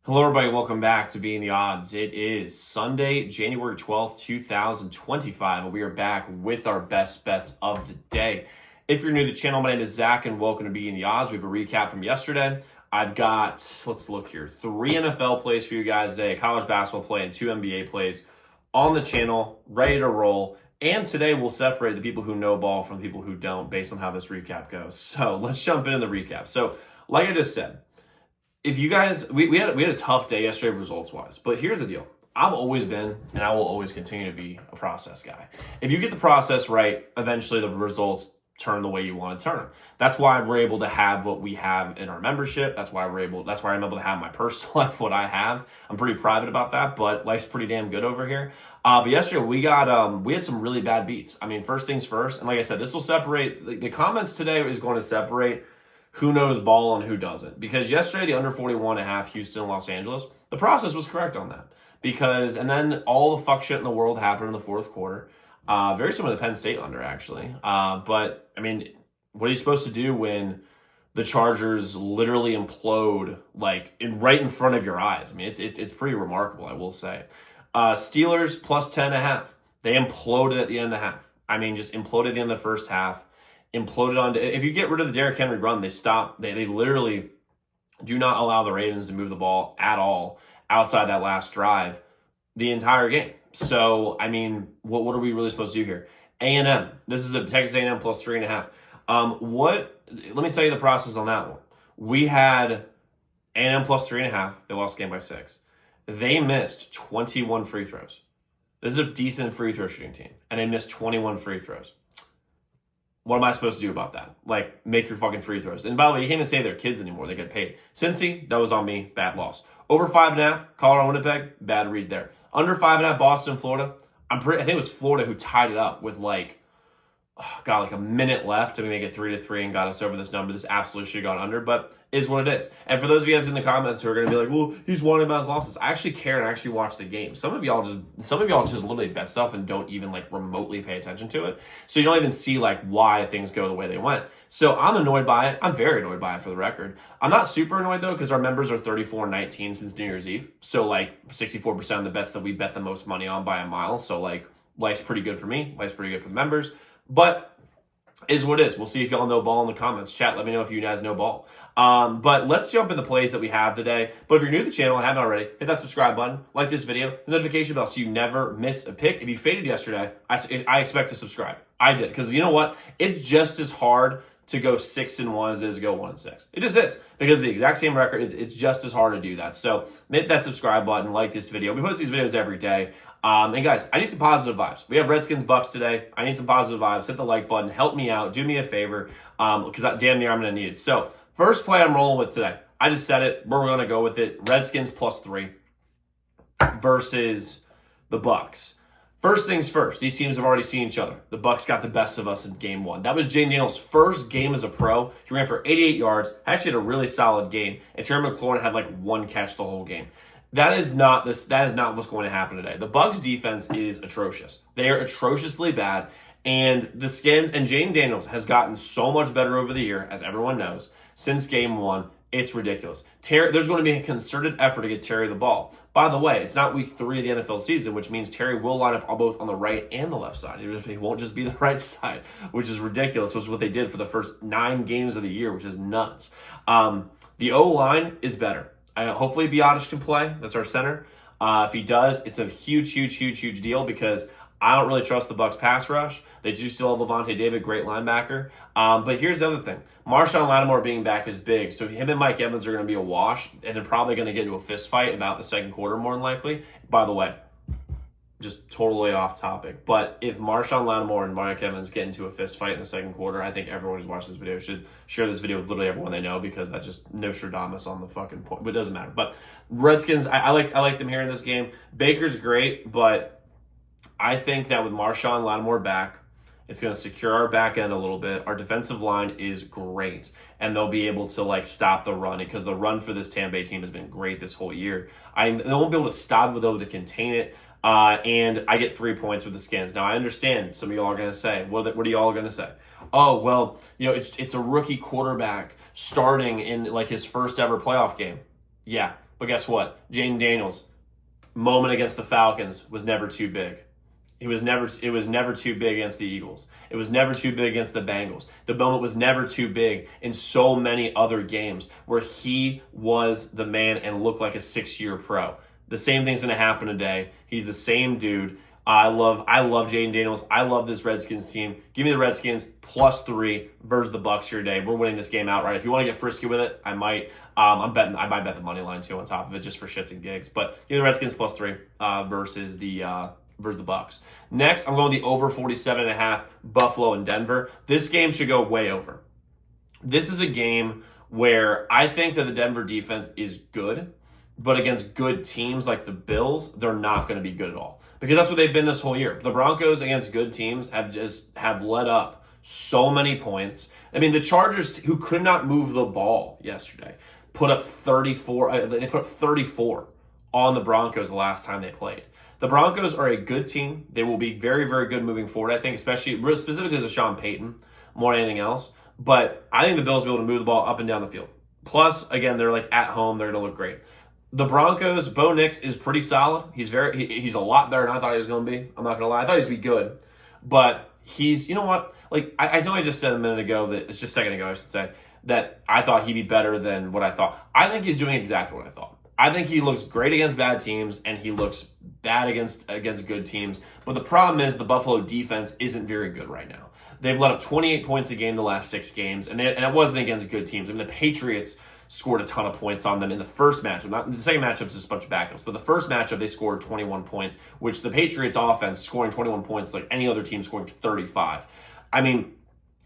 Hello, everybody. Welcome back to Being the Odds. It is Sunday, January 12th, 2025, and we are back with our best bets of the day. If you're new to the channel, my name is Zach, and welcome to Being the Odds. We have a recap from yesterday. I've got, let's look here, 3 NFL plays for you guys today, a college basketball play, and 2 NBA plays on the channel, ready to roll. And today we'll separate the people who know ball from the people who don't based on how this recap goes. So let's jump into the recap. So, like I just said, if you guys, we had a tough day yesterday results wise, but here's the deal. I've always been, and I will always continue to be, a process guy. If you get the process right, eventually the results turn the way you want to turn them. That's why we're able to have what we have in our membership. That's why I'm able to have my personal life, what I have. I'm pretty private about that, but life's pretty damn good over here. But yesterday we had some really bad beats. I mean, first things first, and like I said, this will separate, the comments today is going to separate who knows ball and who doesn't. Because yesterday, the under 41.5 Houston, Los Angeles, the process was correct on that. And then all the fuck shit in the world happened in the fourth quarter. Very similar to the Penn State under, actually. But, I mean, what are you supposed to do when the Chargers literally implode, like, right in front of your eyes? I mean, it's pretty remarkable, I will say. Steelers plus 10.5. They imploded at the end of the half. I mean, just imploded at the end of the first half. Imploded on. If you get rid of the Derrick Henry run, they stop. They literally do not allow the Ravens to move the ball at all outside that last drive the entire game. So, I mean, what are we really supposed to do here? A&M. This is a Texas A&M plus 3.5. Let me tell you the process on that one. We had A&M plus 3.5. They lost the game by 6. They missed 21 free throws. This is a decent free throw shooting team, and they missed 21 free throws. What am I supposed to do about that? Like, make your fucking free throws. And by the way, you can't even say they're kids anymore. They get paid. Cincy, that was on me. Bad loss. Over 5.5, Colorado, Winnipeg, bad read there. Under 5.5, Boston, Florida. I think it was Florida who tied it up with like a minute left to make it 3-3 and got us over this number. This absolutely should have gone under, but is what it is. And for those of you guys in the comments who are going to be like, well, he's wanting about his losses. I actually care and actually watch the game. Some of y'all just literally bet stuff and don't even like remotely pay attention to it. So you don't even see like why things go the way they went. So I'm annoyed by it. I'm very annoyed by it, for the record. I'm not super annoyed though, because our members are 34-19 since New Year's Eve. So like 64% of the bets that we bet the most money on by a mile. So like life's pretty good for me. Life's pretty good for the members. But is what it is. We'll see if y'all know ball in the comments. Chat, let me know if you guys know ball. But let's jump in the plays that we have today. But if you're new to the channel and haven't already, hit that subscribe button, like this video, the notification bell so you never miss a pick. If you faded yesterday, I expect to subscribe. I did, because you know what? It's just as hard to go 6-1 as it is to go 1-6. It just is, because the exact same record. It's just as hard to do that. So hit that subscribe button, like this video. We post these videos every day. And guys, I need some positive vibes. We have Redskins Bucks today. I need some positive vibes. Hit the like button. Help me out. Do me a favor, because damn near I'm going to need it. So first play I'm rolling with today. I just said it. We're going to go with it. Redskins plus 3 versus the Bucks. First things first, these teams have already seen each other. The Bucks got the best of us in game 1. That was Jane Daniels' first game as a pro. He ran for 88 yards, actually had a really solid game, and Terry McLaurin had like 1 catch the whole game. That is not what's going to happen today. The Bucks defense is atrocious. They are atrociously bad, and the Skins and Jane Daniels has gotten so much better over the year, as everyone knows, since game 1. It's ridiculous. There's going to be a concerted effort to get Terry the ball. By the way, it's not week 3 of the NFL season, which means Terry will line up both on the right and the left side. He won't just be the right side, which is ridiculous, which is what they did for the first 9 games of the year, which is nuts. The O-line is better. Hopefully Biotish can play. That's our center. If he does, it's a huge deal, because I don't really trust the Bucks pass rush. They do still have Levante David, great linebacker. But here's the other thing. Marshawn Lattimore being back is big. So him and Mike Evans are going to be a wash, and they're probably going to get into a fist fight about the second quarter more than likely. By the way, just totally off topic, but if Marshawn Lattimore and Mike Evans get into a fist fight in the second quarter, I think everyone who's watched this video should share this video with literally everyone they know, because that's just Nostradamus on the fucking point. But it doesn't matter. But Redskins, I like them here in this game. Baker's great, but I think that with Marshawn Lattimore back, it's going to secure our back end a little bit. Our defensive line is great, and they'll be able to like stop the run, because the run for this Tampa Bay team has been great this whole year. They won't be able to stop it, though, to contain it. And I get 3 points with the Skins. Now, I understand some of y'all are going to say, what are y'all going to say? Oh, well, it's a rookie quarterback starting in like his first ever playoff game. Yeah, But guess what? Jaden Daniels, moment against the Falcons was never too big. It was never too big against the Eagles. It was never too big against the Bengals. The moment was never too big in so many other games where he was the man and looked like a 6-year pro. The same thing's going to happen today. He's the same dude. I love Jaden Daniels. I love this Redskins team. Give me the Redskins +3 versus the Bucs here today. We're winning this game outright. If you want to get frisky with it, I might. I might bet the money line too on top of it just for shits and gigs. But give me the Redskins +3 versus the Bucs. Next, I'm going the over 47.5 Buffalo and Denver. This game should go way over. This is a game where I think that the Denver defense is good, but against good teams like the Bills, they're not going to be good at all. Because that's what they've been this whole year. The Broncos against good teams have let up so many points. I mean, the Chargers, who could not move the ball yesterday, put up 34. They put up 34 on the Broncos the last time they played. The Broncos are a good team. They will be very, very good moving forward, I think, especially specifically because of Sean Payton more than anything else. But I think the Bills will be able to move the ball up and down the field. Plus, again, they're like at home. They're going to look great. The Broncos, Bo Nix is pretty solid. He's a lot better than I thought he was going to be. I'm not going to lie. I thought he was going to be good. But he's, you know what? Like, I know I just said a minute ago, it's just a second ago, I should say, that I thought he'd be better than what I thought. I think he's doing exactly what I thought. I think he looks great against bad teams, and he looks bad against good teams. But the problem is the Buffalo defense isn't very good right now. They've let up 28 points a game the last 6 games, and it wasn't against good teams. I mean, the Patriots scored a ton of points on them in the first matchup. Not the second matchup is just a bunch of backups, but the first matchup they scored 21 points, which the Patriots offense scoring 21 points like any other team scoring 35. I mean,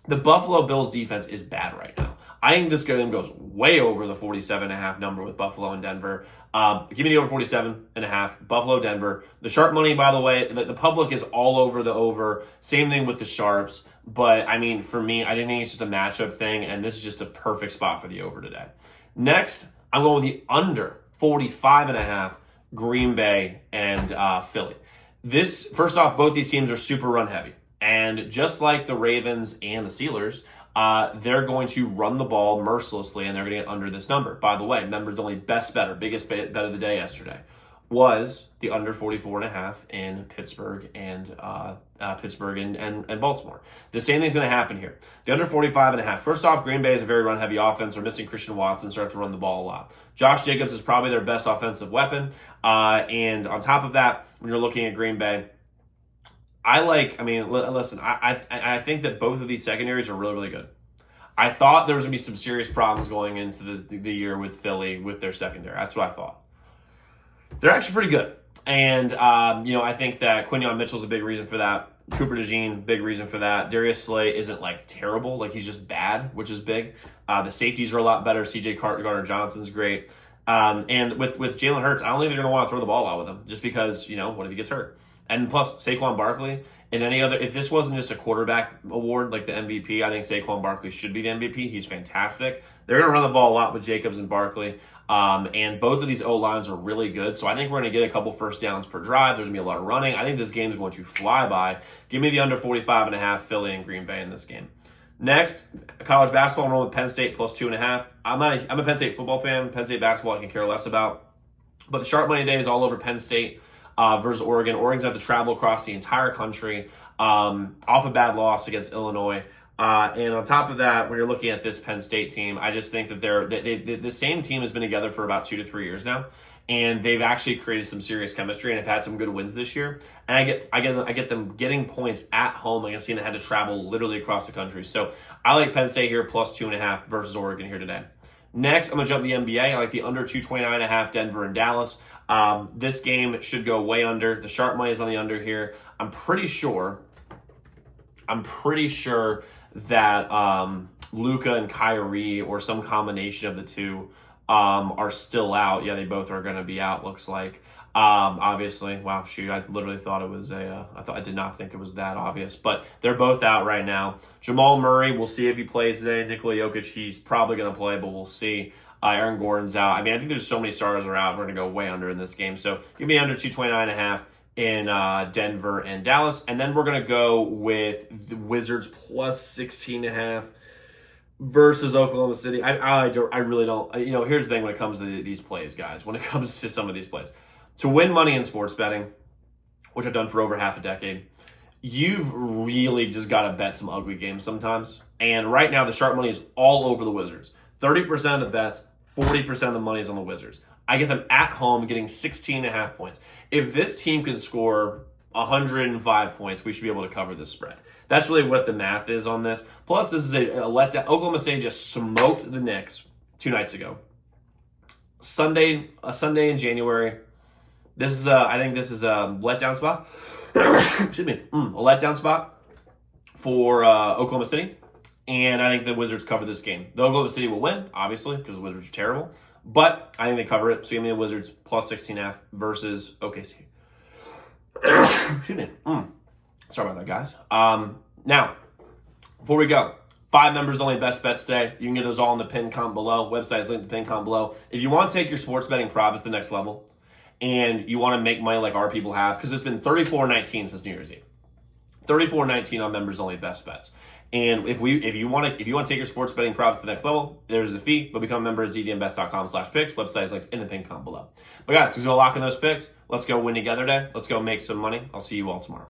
the Buffalo Bills defense is bad right now. I think this game goes way over the 47.5 number with Buffalo and Denver. Give me the over 47.5, Buffalo, Denver. The sharp money, by the way, the public is all over the over. Same thing with the sharps. But, I mean, for me, I think it's just a matchup thing, and this is just a perfect spot for the over today. Next, I'm going with the under 45.5, Green Bay and Philly. First off, both these teams are super run heavy. And just like the Ravens and the Steelers, they're going to run the ball mercilessly, and they're going to get under this number. By the way, members only biggest bet of the day yesterday was the under 44.5 in Pittsburgh and Baltimore. The same thing's going to happen here. The under 45.5. First off, Green Bay is a very run-heavy offense. They're missing Christian Watson, so they have to run the ball a lot. Josh Jacobs is probably their best offensive weapon. And on top of that, when you're looking at Green Bay, listen, I think that both of these secondaries are really, really good. I thought there was going to be some serious problems going into the year with Philly with their secondary. That's what I thought. They're actually pretty good. And, I think that Quinyon Mitchell's a big reason for that. Cooper DeJean, big reason for that. Darius Slay isn't, terrible. He's just bad, which is big. The safeties are a lot better. C.J. Gardner-Johnson's great. And with Jalen Hurts, I don't think they're going to want to throw the ball out with him just because, what if he gets hurt? And plus, Saquon Barkley and if this wasn't just a quarterback award like the MVP, I think Saquon Barkley should be the MVP. He's fantastic. They're going to run the ball a lot with Jacobs and Barkley. And both of these O-lines are really good. So I think we're going to get a couple first downs per drive. There's going to be a lot of running. I think this game is going to fly by. Give me the under 45.5 Philly and Green Bay in this game. Next, college basketball, I'm rolling with Penn State +2.5. I'm a Penn State football fan. Penn State basketball I can care less about. But the sharp money day is all over Penn State versus Oregon. Oregon's have to travel across the entire country off a bad loss against Illinois. And on top of that, when you're looking at this Penn State team, I just think that the same team has been together for about 2 to 3 years now, and they've actually created some serious chemistry and have had some good wins this year. And I get them getting points at home against a team that had to travel literally across the country. So I like Penn State here +2.5 versus Oregon here today. Next, I'm gonna jump the NBA. I like the under 229.5 Denver and Dallas. This game should go way under. The sharp money is on the under here. I'm pretty sure that Luka and Kyrie or some combination of the two are still out. Yeah, they both are going to be out, looks like. Obviously, wow, shoot, I literally thought it was I did not think it was that obvious, but they're both out right now. Jamal Murray, we'll see if he plays today. Nikola Jokic, he's probably going to play, but we'll see. Aaron Gordon's out. I think there's so many stars are out. We're going to go way under in this game. So give me under 229.5 in Denver and Dallas. And then we're going to go with the Wizards +16.5 versus Oklahoma City. I really don't. Here's the thing when it comes to these plays, guys. When it comes to some of these plays, to win money in sports betting, which I've done for over half a decade, you've really just got to bet some ugly games sometimes. And right now, the sharp money is all over the Wizards. 30% of the bets, 40% of the money is on the Wizards. I get them at home getting 16.5 points. If this team can score 105 points, we should be able to cover this spread. That's really what the math is on this. Plus, this is a letdown. Oklahoma State just smoked the Knicks 2 nights ago. A Sunday in January. I think this is a letdown spot. Excuse me. A letdown spot for Oklahoma City. And I think the Wizards cover this game. The Oklahoma City will win, obviously, because the Wizards are terrible. But I think they cover it. So give me the Wizards plus 16.5 versus OKC. Excuse me. Sorry about that, guys. Now, before we go, 5 members only best bets today. You can get those all in the pin comment below. Website is linked in the pin comment below. If you want to take your sports betting profits to the next level and you want to make money like our people have, because it's been 34-19 since New Year's Eve. 34-19 on members only best bets. And if you want to take your sports betting profits to the next level, there's a fee, but become a member at zdmbets.com/picks. Website is linked in the pin comment below. But guys, let's go lock in those picks. Let's go win together today. Let's go make some money. I'll see you all tomorrow.